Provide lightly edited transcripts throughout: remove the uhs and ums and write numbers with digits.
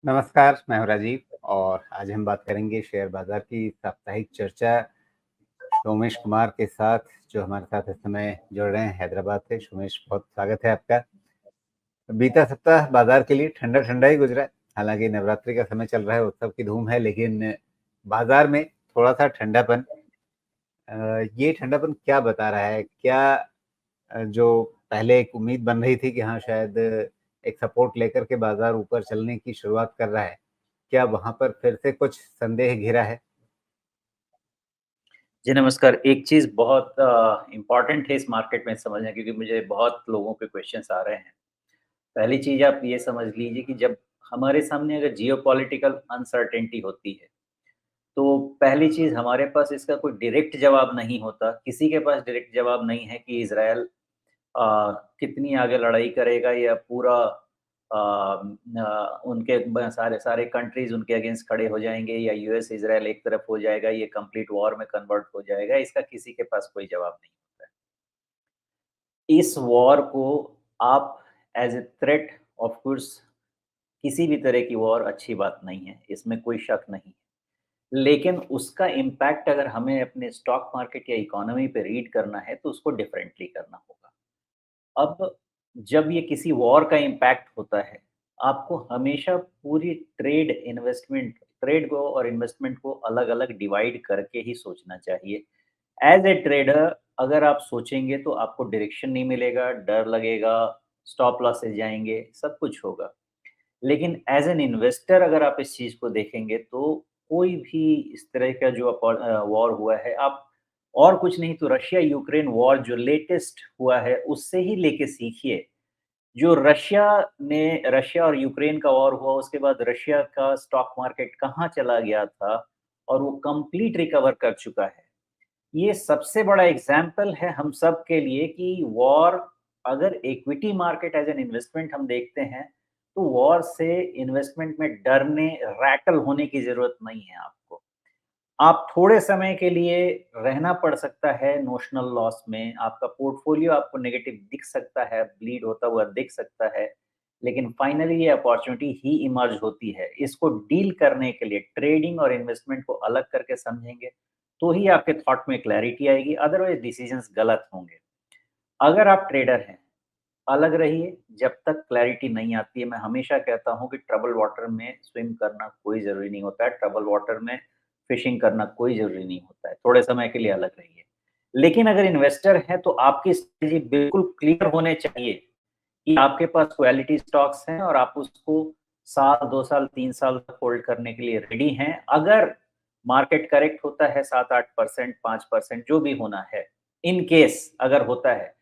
नमस्कार, मैं हूँ राजीव और आज हम बात करेंगे शेयर बाज़ार की साप्ताहिक चर्चा और आज हम बात करेंगे शेयर बाज़ार की साप्ताहिक चर्चा सोमेश कुमार के साथ, जो हमारे साथ इस समय जुड़ रहे हैं हैदराबाद से। सोमेश, बहुत स्वागत है आपका। बीता सप्ताह बाज़ार के लिए ठंडा-ठंडा ही गुज़रा है। हालाँकि नवरात्रि का समय चल रहा है, उत्सव की धूम है, लेकिन बाज़ार में थोड़ा-सा ठंडापन। ये ठंडापन क्या बता रहा है? क्या जो पहले एक उम्मीद बन रही थी कि हाँ, शायद एक सपोर्ट लेकर के बाज़ार ऊपर चलने की शुरुआत कर रहा है, क्या वहाँ पर फिर से कुछ संदेह घिरा है? जी, नमस्कार। एक चीज़ बहुत इम्पोर्टेंट है इस मार्केट में समझना क्योंकि मुझे बहुत लोगों के क्वेश्चन्स आ रहे हैं। पहली चीज़ आप ये समझ लीजिए कि जब हमारे सामने अगर जियोपॉलिटिकल अनसर्टेनिटी होती है, तो पहली चीज़ हमारे पास इसका कोई डायरेक्ट जवाब नहीं होता। किसी के पास डायरेक्ट जवाब नहीं है कि इज़राइल कितनी आगे लड़ाई करेगा या पूरा उनके सारे सारे कंट्रीज उनके अगेंस्ट खड़े हो जाएंगे या यूएस इजराइल एक तरफ हो जाएगा, ये कंप्लीट वॉर में कन्वर्ट हो जाएगा, इसका किसी के पास कोई जवाब नहीं होता है। इस वॉर को आप as a threat, of course किसी भी तरह की वॉर अच्छी बात नहीं है, इसमें कोई शक नहीं है। लेकिन उसका इम्पैक्ट अगर हमें अपने स्टॉक मार्केट या इकोनॉमी पे रीड करना है तो उसको डिफरेंटली करना होगा। अब जब ये किसी वॉर का इम्पैक्ट होता है, आपको हमेशा पूरी ट्रेड को और इन्वेस्टमेंट को अलग-अलग डिवाइड करके ही सोचना चाहिए। एज़ ए ट्रेडर अगर आप सोचेंगे तो आपको डायरेक्शन नहीं मिलेगा, डर लगेगा, स्टॉप लॉसेस जाएँगे, सब कुछ होगा। लेकिन एज़ एन इन्वेस्टर अगर आप इस चीज़ को देखेंगे तो कोई भी इस तरह का जो वॉर हुआ है, आप और कुछ नहीं तो रशिया यूक्रेन वॉर जो लेटेस्ट हुआ है उससे ही लेके सीखिए। जो रशिया और यूक्रेन का वॉर हुआ उसके बाद रशिया का स्टॉक मार्केट कहाँ चला गया था और वो कंप्लीट रिकवर कर चुका है। ये सबसे बड़ा एग्जाम्पल है हम सब के लिए कि वॉर, अगर equity market as an investment हम देखते हैं, तो वॉर से इन्वेस्टमेंट में डरने, रैटल होने की ज़रूरत नहीं है आपको। आप थोड़े समय के लिए रहना पड़ सकता है नोशनल लॉस में, आपका पोर्टफोलियो आपको नेगेटिव दिख सकता है, ब्लीड होता हुआ दिख सकता है, लेकिन फाइनली ये अपॉर्च्युनिटी ही इमर्ज होती है। इसको डील करने के लिए ट्रेडिंग और इन्वेस्टमेंट को अलग करके समझेंगे, तो ही आपके थॉट में क्लैरिटी आएगी, अदरवाइज़ डिसीजंस गलत होंगे। अगर आप ट्रेडर हैं, अलग रहिए जब तक क्लैरिटी नहीं आती है। मैं हमेशा कहता हूँ कि ट्रबल वाटर में स्विम करना कोई ज़रूरी नहीं होता है, ट्रबल वाटर में फिशिंग करना कोई ज़रूरी नहीं होता है, थोड़े समय के लिए अलग रहिए। लेकिन अगर इन्वेस्टर हैं तो आपकी स्ट्रेटजी बिल्कुल क्लियर होने चाहिए कि आपके पास क्वालिटी स्टॉक्स हैं और आप उसको साल, 2 साल, 3 साल तक होल्ड करने के लिए रेडी हैं। अगर मार्केट करेक्ट होता है 7-8%, 5% जो भी होना है, इन केस अगर होता है,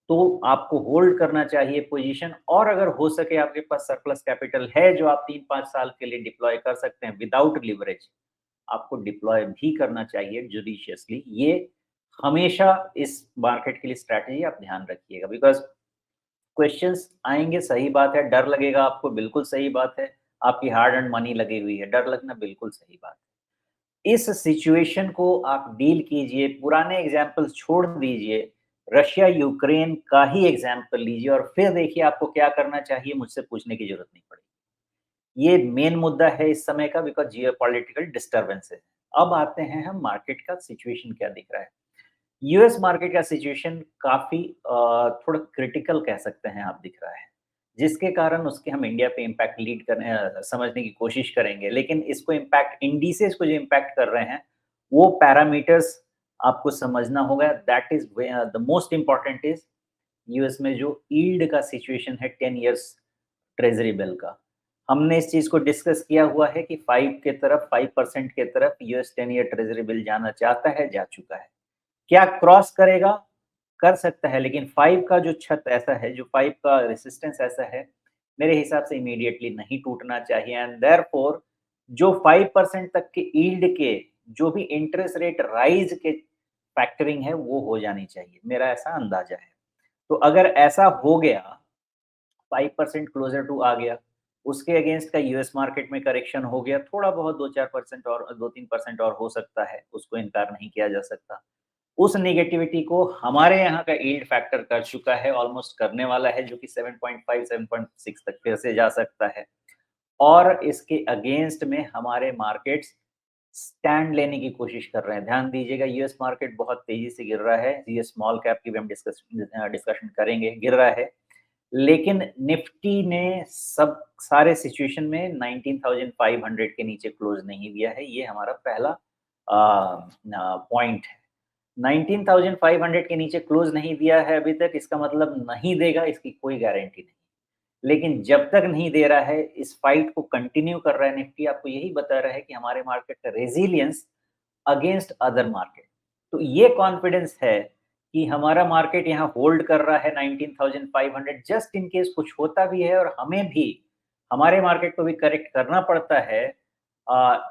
तो आपको होल्ड करना चाहिए पोजीशन, और अगर हो सके आपके पास सरप्लस कैपिटल है जो आप 3-5 साल के लिए डिप्लॉय कर सकते हैं विदाउट लिवरेज, आपको डिप्लॉय भी करना चाहिए जुडिशियसली। ये हमेशा इस मार्केट के लिए स्ट्रैटेजी आप ध्यान रखिएगा, बिकॉज़ क्वेश्चंस आएँगे, सही बात है, डर लगेगा आपको, बिल्कुल सही बात है। आपकी हार्ड अर्न्ड मनी लगी हुई है, डर लगना बिल्कुल सही बात है। इस सिचुएशन को आप डील कीजिए, पुराने एग्ज़ाम्पल्स छोड़ दीजिए, रशिया-यूक्रेन का ही एग्ज़ाम्पल लीजिए और फिर देखिए आपको क्या करना चाहिए, मुझसे पूछने की ज़रूरत नहीं पड़ेगी। ये मेन मुद्दा है इस समय का, बिकॉज़ जियोपॉलिटिकल डिस्टर्बेंसेस। अब आते हैं हम मार्केट का सिचुएशन क्या दिख रहा है। यूएस मार्केट का सिचुएशन काफ़ी थोड़ा क्रिटिकल कह सकते हैं आप, दिख रहा है, जिसके कारण उसके हम इंडिया पे इम्पैक्ट समझने की कोशिश करेंगे। लेकिन इसको इम्पैक्ट इंडिसेस को जो इम्पैक्ट कर रहे हैं, वो पैरामीटर्स आपको समझना होगा। That is the most important is US में जो यील्ड का सिचुएशन है 10 इयर्स ट्रेज़री बिल का। हमने इस चीज़ को डिस्कस किया हुआ है कि 5% के तरफ यूएस 10 ईयर ट्रेज़री बिल जाना चाहता है, जा चुका है। क्या क्रॉस करेगा? कर सकता है, लेकिन 5 का जो छत ऐसा है, जो 5 का रेजिस्टेंस ऐसा है, मेरे हिसाब से इमीडिएटली नहीं टूटना चाहिए, एंड देयरफॉर जो 5% तक के यील्ड के जो भी इंटरेस्ट रेट राइज़ के फैक्टरिंग है, वो हो जानी चाहिए। मेरा ऐसा अंदाज़ा है। तो अगर ऐसा हो गया, 5% क्लोज़र टू आ गया, उसके अगेंस्ट का यूएस मार्केट में करेक्शन हो गया, थोड़ा बहुत 2-4% और 2-3% और हो सकता है, उसको इनकार नहीं किया जा सकता। उस नेगेटिविटी को हमारे यहाँ का यील्ड फैक्टर कर चुका है, ऑलमोस्ट करने वाला है, जो कि 7.5 7.6 तक फिर से जा सकता है। और इसके अगेंस्ट में हमारे मार्केट्स स्टैंड लेने की कोशिश कर रहे हैं। ध्यान दीजिएगा, यूएस मार्केट बहुत तेजी से गिर रहा है, ये स्मॉल कैप की भी हम डिस्कशन करेंगे, गिर रहा है। लेकिन निफ्टी ने सब सारे सिचुएशन में 19,500 के नीचे क्लोज नहीं दिया है, ये हमारा पहला पॉइंट है। 19,500 के नीचे क्लोज नहीं दिया है अभी तक, इसका मतलब नहीं देगा, इसकी कोई गारंटी नहीं। लेकिन जब तक नहीं दे रहा है, इस फाइट को कंटिन्यू कर रहा है निफ्टी, आपको यही बता रहा है कि हमारे मार्केट का रेजिलियंस अगेंस्ट अदर मार्केट। तो ये कॉन्फिडेंस है कि हमारा मार्केट यहाँ होल्ड कर रहा है 19,500, जस्ट इन केस कुछ होता भी है और हमें भी हमारे मार्केट को भी करेक्ट करना पड़ता है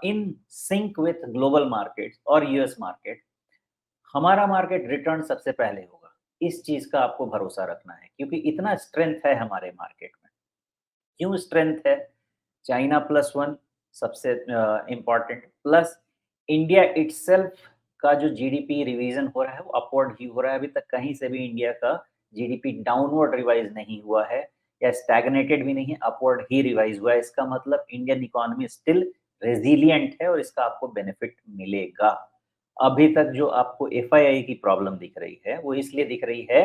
in sync with global market और यूएस मार्केट, हमारा मार्केट रिटर्न सबसे पहले होगा। इस चीज का आपको भरोसा रखना है, क्योंकि इतना स्ट्रेंथ है हमारे मार्केट में। क्यों स्ट्रेंथ है? चाइना +1 सबसे इम्पॉर्टेंट, प्लस इंडिया इटसेल्फ का जो जीडीपी रिवीजन हो रहा है वो अपवर्ड ही हो रहा है। अभी तक कहीं से भी इंडिया का जीडीपी डाउनवर्ड रिवाइज नहीं हुआ है या स्टैग्नेटेड भी नहीं है, अपवर्ड ही रिवाइज हुआ है। इसका मतलब इंडियन इकोनॉमी स्टिल रेजिलिएंट है और इसका आपको बेनिफिट मिलेगा। अभी तक जो आपको एफआईआई की प्रॉब्लम दिख रही है वो इसलिए दिख रही है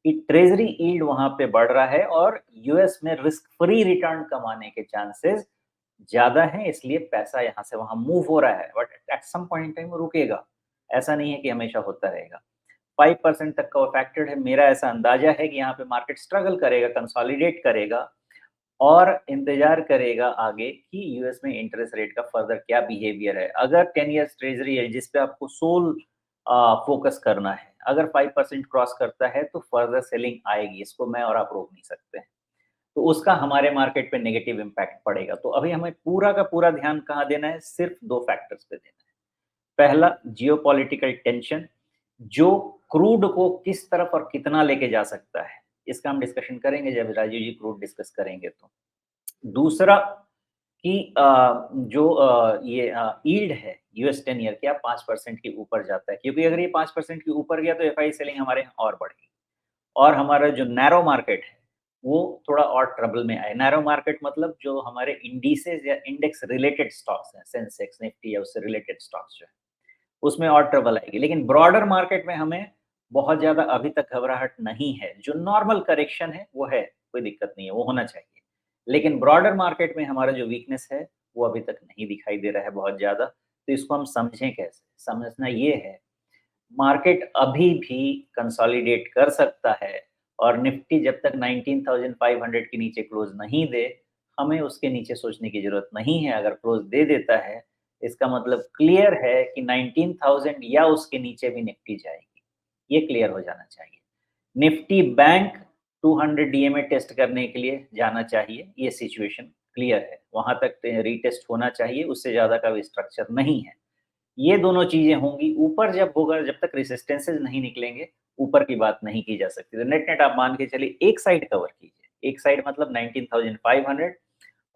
कि ट्रेजरी यील्ड वहां पे बढ़ रहा है और यूएस में रिस्क फ्री रिटर्न कमाने के चांसेस ज्यादा हैं, इसलिए पैसा यहां से वहां मूव हो रहा है। But at some point in time रुकेगा, ऐसा नहीं है कि हमेशा होता रहेगा। 5% तक का वो फैक्टर्ड है। मेरा ऐसा अंदाजा है कि यहाँ पे मार्केट स्ट्रगल करेगा, कंसोलिडेट करेगा और इंतजार करेगा आगे कि यूएस में इंटरेस्ट रेट का फर्दर क्या बिहेवियर है। अगर 10 ईयर्स ट्रेजरी है जिस पे आपको सोल फोकस करना है, अगर 5% क्रॉस करता है तो फर्दर सेलिंग आएगी, इसको मैं और आप रोक नहीं सकते हैं। तो उसका हमारे मार्केट पे नेगेटिव इम्पैक्ट पड़ेगा। तो अभी हमें पूरा का पूरा ध्यान कहाँ देना है? सिर्फ दो फैक्टर्स पे देना है। पहला, जियोपॉलिटिकल टेंशन, जो क्रूड को किस तरफ और कितना लेके जा सकता है, इसका हम डिस्कशन करेंगे जब राजीव जी क्रूड डिस्कस करेंगे। तो दूसरा कि जो ये यील्ड है यूएस 10 ईयर क्या 5% के ऊपर जाता है, क्योंकि अगर ये 5% के ऊपर गया तो एफआई सेलिंग हमारे यहाँ और बढ़ेगी और हमारा जो नैरो मार्केट है वो थोड़ा और ट्रबल में आए। नैरो मार्केट मतलब जो हमारे इंडिसेस या इंडेक्स रिलेटेड स्टॉक्स हैं, सेंसेक्स निफ्टी या उससे रिलेटेड स्टॉक्स जो है, उसमें और ट्रबल आएगी। लेकिन ब्रॉडर मार्केट में हमें बहुत ज्यादा अभी तक घबराहट नहीं है। जो नॉर्मल करेक्शन है वो है, कोई दिक्कत नहीं है, वो होना चाहिए। लेकिन ब्रॉडर मार्केट में हमारा जो वीकनेस है वो अभी तक नहीं दिखाई दे रहा है बहुत ज्यादा। तो इसको हम समझें कैसे? समझना ये है, मार्केट अभी भी कंसोलिडेट कर सकता है और निफ्टी जब तक 19,500 के नीचे क्लोज नहीं दे, हमें उसके नीचे सोचने की जरूरत नहीं है। अगर क्लोज दे देता है, इसका मतलब क्लियर है कि 19,000 या उसके नीचे भी निफ्टी जाएगी, ये क्लियर हो जाना चाहिए। निफ्टी बैंक 200 डीएमए टेस्ट करने के लिए जाना चाहिए, ये सिचुएशन क्लियर है, वहां तक रीटेस्ट होना चाहिए, उससे ज्यादा का भी स्ट्रक्चर नहीं है। ये दोनों चीजें होंगी। ऊपर जब होगा, जब तक रेसिस्टेंसेज नहीं निकलेंगे, ऊपर की बात नहीं की जा सकती। तो नेट नेट आप मान के चलिए एक साइड कवर कीजिए, एक साइड मतलब 19,500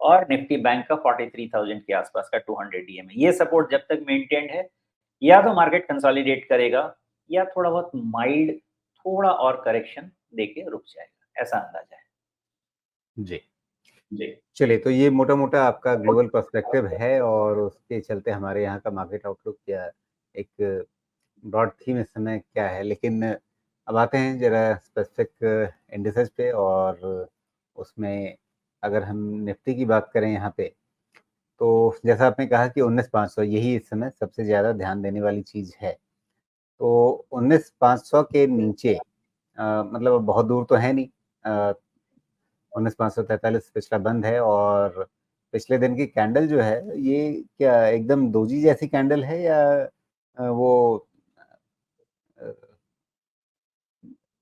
और निफ्टी बैंक का 43,000 के आसपास का 200 डीएमए। ये सपोर्ट जब तक मेंटेन्ड है, या तो मार्केट कंसोलिडेट करेगा या थोड़ा बहुत माइल्ड थोड़ा और करेक्शन देके रुक जाएगा, ऐसा अंदाजा है जी। जी। चलिए, तो ये मोटा-मोटा आपका ग्लोबल पर्सपेक्टिव है और उसके चलते हमारे यहाँ का मार्केट आउटलुक या एक ब्रॉड थीम इस समय क्या है। लेकिन अब आते हैं ज़रा स्पेसिफिक इंडिसेस पे और उसमें अगर हम निफ्टी की बात करें यहाँ पे, तो जैसा आपने कहा कि 19,500 यही इस समय सबसे ज़्यादा ध्यान देने वाली चीज़ है। तो 19,500 के नीचे मतलब बहुत दूर तो है नहीं, 19,543 पिछला बंद है और पिछले दिन की कैंडल जो है ये क्या एकदम दोजी जैसी कैंडल है या वो अ,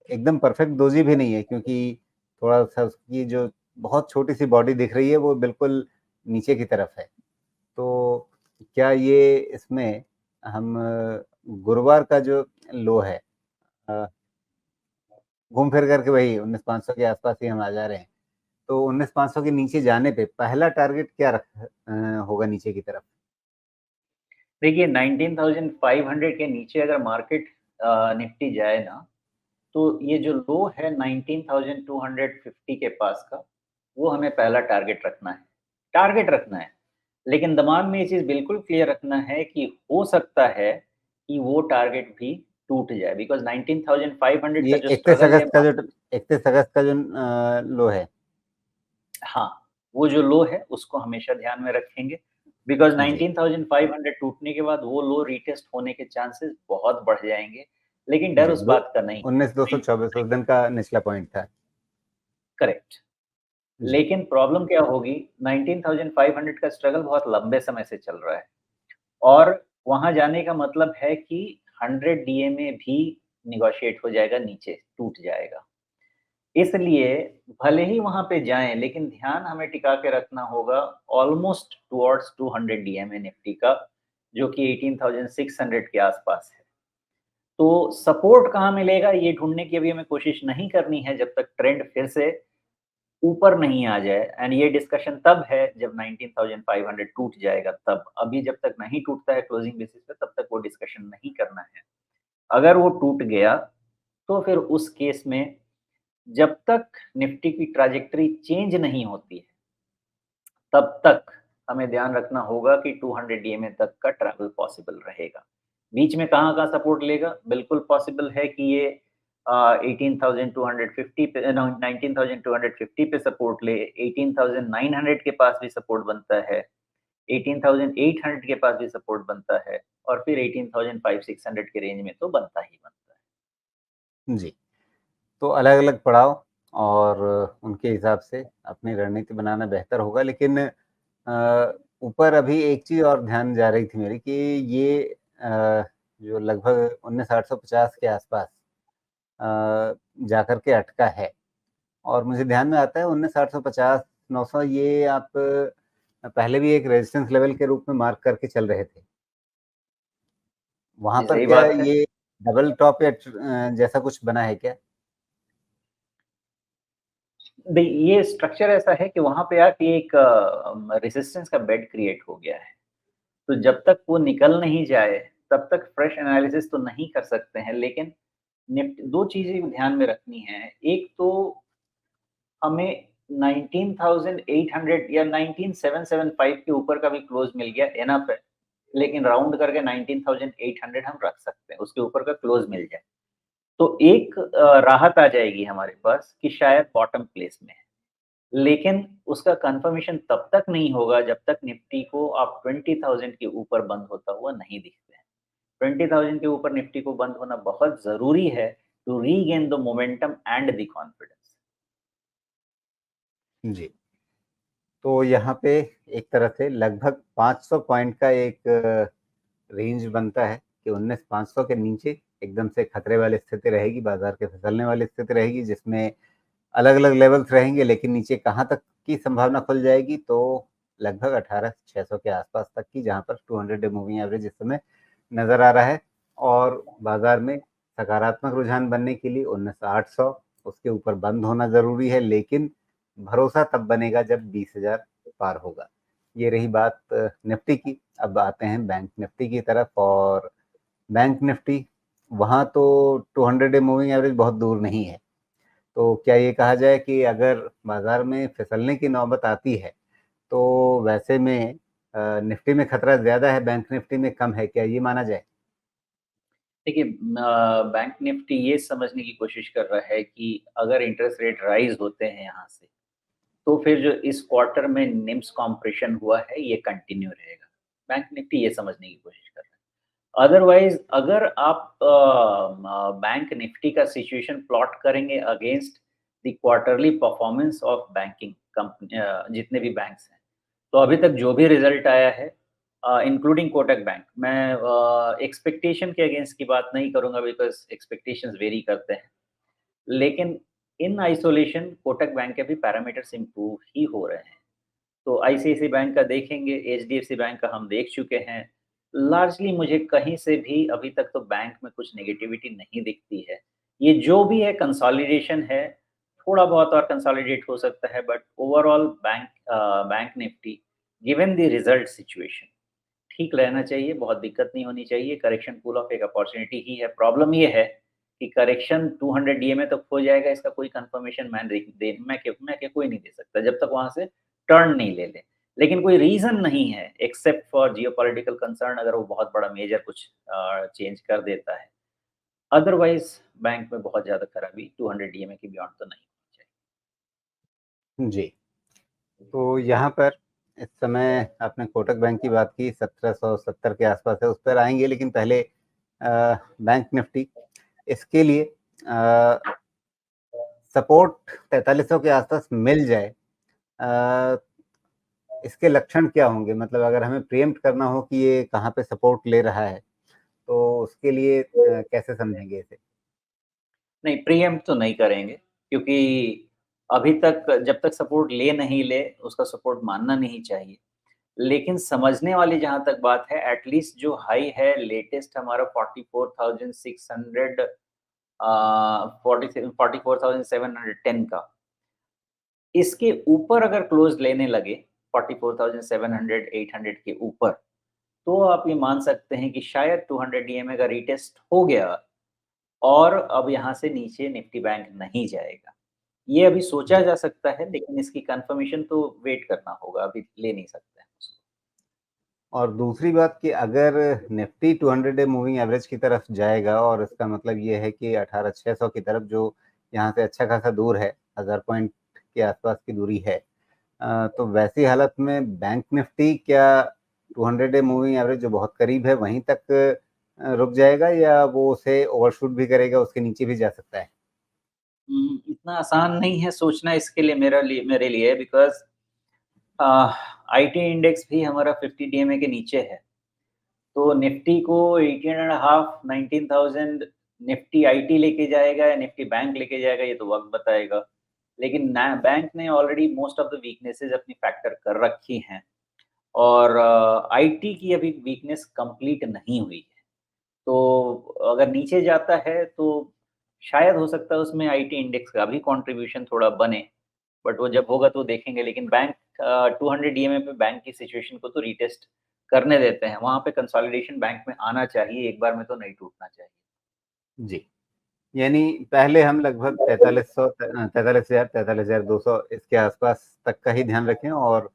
एकदम परफेक्ट दोजी भी नहीं है, क्योंकि थोड़ा-सा उसकी जो बहुत छोटी-सी बॉडी दिख रही है वो बिल्कुल नीचे की तरफ है। तो क्या ये इसमें हम गुरुवार का जो लो है, अ, घूम फिर करके वही 19,500 के आसपास ही हम आ जा रहे हैं। तो 19,500 के नीचे जाने पे पहला टारगेट क्या होगा नीचे की तरफ? देखिए 19,500 के नीचे अगर मार्केट निफ्टी जाए ना, तो ये जो लो है 19,250 के पास का, वो हमें पहला टारगेट रखना है। टारगेट रखना है, लेकिन दिमाग में ये चीज़ बिल्कुल क्लियर रखना है कि हो सकता है कि वो टारगेट भी टूट जाए, बिकॉज़ 19,500 ये का जो स्ट्रगल है 31 अगस्त का जो लो है। हाँ, वो जो लो है उसको हमेशा ध्यान में रखेंगे, बिकॉज़ जी, 19,500 टूटने के बाद वो लो रीटेस्ट होने के चांसेस बहुत बढ़ जाएँगे, लेकिन डर जी, उस दो बात का नहीं है। 19,224 उस दिन का निचला पॉइंट था। करेक्ट। जी, लेकिन प्रॉब्लम क्या होगी, 19,500 का स्ट्रगल बहुत लंबे समय से चल रहा है और वहाँ जाने का मतलब है कि 100 डीएमए भी नेगोशिएट हो जाएगा नीचे, टूट जाएगा। इसलिए भले ही वहाँ पे जाएँ, लेकिन ध्यान हमें टिका के रखना होगा ऑलमोस्ट टुवर्ड्स 200 डीएमए निफ्टी का, जो कि 18,600 के आसपास है। तो सपोर्ट कहाँ मिलेगा ये ढूँढने की अभी हमें कोशिश नहीं करनी है जब तक ट्रेंड फिर से ऊपर नहीं आ जाए, एंड ये डिस्कशन तब है जब 19,500 टूट जाएगा तब। अभी जब तक नहीं टूटता है क्लोजिंग बेसिस पे तब तक वो डिस्कशन नहीं करना है। अगर वो टूट गया, तो फिर उस केस में जब तक निफ्टी की ट्रैजेक्टरी चेंज नहीं होती है, तब तक हमें ध्यान रखना होगा कि 200 डीएमए तक का ट्रैवल पॉसिबल रहेगा। बीच में कहाँ-कहाँ सपोर्ट लेगा? बिल्कुल पॉसिबल है कि ये 18,250 पे 19,250 पे सपोर्ट ले, 18,900 के पास भी सपोर्ट बनता है, 18,800 के पास भी सपोर्ट बनता है और फिर 18,500-600 के रेंज में तो बनता ही बनता है। जी। तो अलग-अलग पड़ाव और उनके हिसाब से अपनी रणनीति बनाना बेहतर होगा। लेकिन ऊपर अभी एक चीज़ और ध्यान जा रही थी मेरी कि ये जो लगभग 19,850 के आसपास जाकर के अटका है और मुझे ध्यान में आता है 19,850 900 ये आप पहले भी एक रेजिस्टेंस लेवल के रूप में मार्क करके चल रहे थे। वहाँ जी, पर सही क्या बात है। ये डबल टॉप या जैसा कुछ बना है क्या? ये स्ट्रक्चर ऐसा है कि वहाँ पे आके एक रेजिस्टेंस का बेड क्रिएट हो गया है। तो जब तक वो निकल नहीं जाए, तब तक फ्रेश एनालिसिस तो नहीं कर सकते हैं। लेकिन 2 चीज़ें ध्यान में रखनी हैं। एक तो हमें 19,800 या 19,775 के ऊपर का भी क्लोज़ मिल गया, इनफ है। लेकिन राउंड करके 19,800 हम रख सकते हैं, उसके ऊपर का क्लोज़ मिल जाए। तो एक राहत आ जाएगी हमारे पास कि शायद बॉटम प्लेस में है। लेकिन उसका कन्फर्मेशन तब तक नहीं होगा जब तक निफ्टी को आप 20,000 के ऊपर बंद होता हुआ नहीं दिखते हैं। 20,000 के ऊपर निफ्टी को बंद होना बहुत ज़रूरी है to regain the momentum and the confidence. जी। तो यहाँ पे एक तरह से लगभग 500 पॉइंट का एक रेंज बनता है कि 19,500 के नीचे एकदम से खतरे वाली स्थिति रहेगी, बाजार के फिसलने वाली स्थिति रहेगी, जिसमें अलग-अलग लेवल्स रहेंगे, लेकिन नीचे कहाँ तक की संभावना खुल जाएगी, तो लगभग 18,600 के आसपास तक की, जहाँ पर 200 डे मूविंग एवरेज इस समय नज़र आ रहा है और बाजार में सकारात्मक रुझान बनने के लिए 19,800 उसके ऊपर बंद होना ज़रूरी है, लेकिन भरोसा तब बनेगा जब 20,000 पार होगा। ये रही बात निफ्टी की। अब आते हैं बैंक निफ्टी की तरफ और बैंक निफ्टी वहाँ तो 200 डे मूविंग एवरेज बहुत दूर नहीं है। तो क्या ये कहा जाए कि अगर बाजार में फिसलने की नौबत आती है, तो वैसे में निफ्टी में खतरा ज़्यादा है, बैंक निफ्टी में कम है, क्या ये माना जाए? देखिए बैंक निफ्टी ये समझने की कोशिश कर रहा है कि अगर इंटरेस्ट रेट राइज़ होते हैं यहाँ से, तो फिर जो इस क्वार्टर में निम्स कॉम्प्रेशन हुआ है, ये कंटिन्यू रहेगा। बैंक निफ्टी ये समझने की कोशिश कर रहा है। अदरवाइज़ अगर आप बैंक निफ्टी का सिचुएशन प्लॉट करेंगे against the quarterly performance of banking company जितने भी बैंक्स हैं, तो अभी तक जो भी रिज़ल्ट आया है इंक्लूडिंग कोटक बैंक, मैं एक्सपेक्टेशन के अगेंस्ट की बात नहीं करूँगा बिकॉज़ एक्सपेक्टेशंस वेरी करते हैं। लेकिन इन आइसोलेशन कोटक बैंक के भी पैरामीटर्स इम्प्रूव ही हो रहे हैं। तो आईसीआईसी बैंक का देखेंगे, एचडीएफसी बैंक का हम देख चुके हैं। लार्जली मुझे कहीं से भी अभी तक तो बैंक में कुछ नेगेटिविटी नहीं दिखती है। ये जो भी है कंसोलिडेशन है, थोड़ा बहुत और कंसोलिडेट हो सकता है but overall bank Nifty given the result situation ठीक रहना चाहिए, बहुत दिक्कत नहीं होनी चाहिए। करेक्शन पूल ऑफ एक अपॉर्च्युनिटी ही है। प्रॉब्लम ये है कि करेक्शन 200 डीएमए तक हो जाएगा, इसका कोई कन्फर्मेशन मैं क्या कोई नहीं दे सकता, जब तक वहाँ से टर्न नहीं ले लें। लेकिन कोई रीजन नहीं है एक्सेप्ट फॉर जियोपॉलिटिकल कंसर्न, अगर वो बहुत बड़ा मेजर कुछ चेंज कर देता है। अदरवाइज बैंक में बहुत ज्यादा खराबी 200 डीएमए के बियॉन्ड तो नहीं होनी चाहिए। जी, तो यहाँ पर इस समय आपने कोटक बैंक की बात की, 1770 के आसपास है, उस पर आएंगे, लेकिन पहले बैंक निफ्टी, इसके लिए सपोर्ट 4300 के आसपास मिल जाए, इसके लक्षण क्या होंगे? मतलब अगर हमें प्रीएम्प्ट करना हो कि ये कहाँ पे सपोर्ट ले रहा है, तो उसके लिए कैसे समझेंगे इसे? नहीं, प्रीएम्प्ट तो नहीं करेंगे, क्योंकि अभी तक जब तक सपोर्ट ले नहीं ले, उसका सपोर्ट मानना नहीं चाहिए। लेकिन समझने वाली जहाँ तक बात है, एटलीस्ट जो हाई है लेटेस्ट हमारा 44,600 44,710 का, इसके ऊपर अगर क्लोज लेने लगे 44,700 800 के ऊपर, तो आप ये मान सकते हैं कि शायद 200 डीएमए का रीटेस्ट हो गया और अब यहाँ से नीचे निफ्टी बैंक नहीं जाएगा। ये अभी सोचा जी। जा सकता है, लेकिन इसकी कन्फर्मेशन तो वेट करना होगा, अभी ले नहीं सकते हैं उसको। और दूसरी बात कि अगर निफ्टी 200 डे मूविंग एवरेज की तरफ जाएगा, और इसका मतलब ये है कि 18,600 की तरफ, जो यहाँ से अच्छा खासा दूर है, 1000 पॉइंट के आसपास की दूरी है, तो वैसी हालत में बैंक निफ्टी क्या 200 डे मूविंग एवरेज जो बहुत करीब है वहीं तक रुक जाएगा, या वो उसे ओवरशूट भी करेगा, उसके नीचे भी जा सकता है? इतना आसान नहीं है सोचना इसके लिए मेरे लिए, बिकॉज़ आईटी इंडेक्स भी हमारा 50 डीएमए के नीचे है। तो निफ्टी को 18.5 19,000 निफ्टी आईटी लेके जाएगा या निफ्टी बैंक लेके जाएगा, ये तो वक़्त बताएगा। लेकिन ना बैंक ने already most of the weaknesses अपनी फैक्टर कर रखी हैं और आईटी की अभी वीकनेस कंप्लीट नहीं हुई है। तो अगर नीचे जाता है तो शायद हो सकता है उसमें आईटी इंडेक्स का भी कंट्रीब्यूशन थोड़ा बने, बट वो जब होगा तो देखेंगे। लेकिन बैंक 200 डीएमए पे बैंक की सिचुएशन को तो रीटेस्ट करने देते हैं, वहाँ पे कंसोलिडेशन बैंक में आना चाहिए, एक बार में तो नहीं टूटना चाहिए। जी, यानी पहले हम लगभग 4300 43,000 43,200 इसके आसपास तक का ही ध्यान रखें, और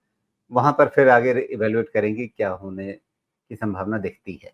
वहां पर फिर आगे इवेल्युएट करेंगे क्या होने की संभावना दिखती है।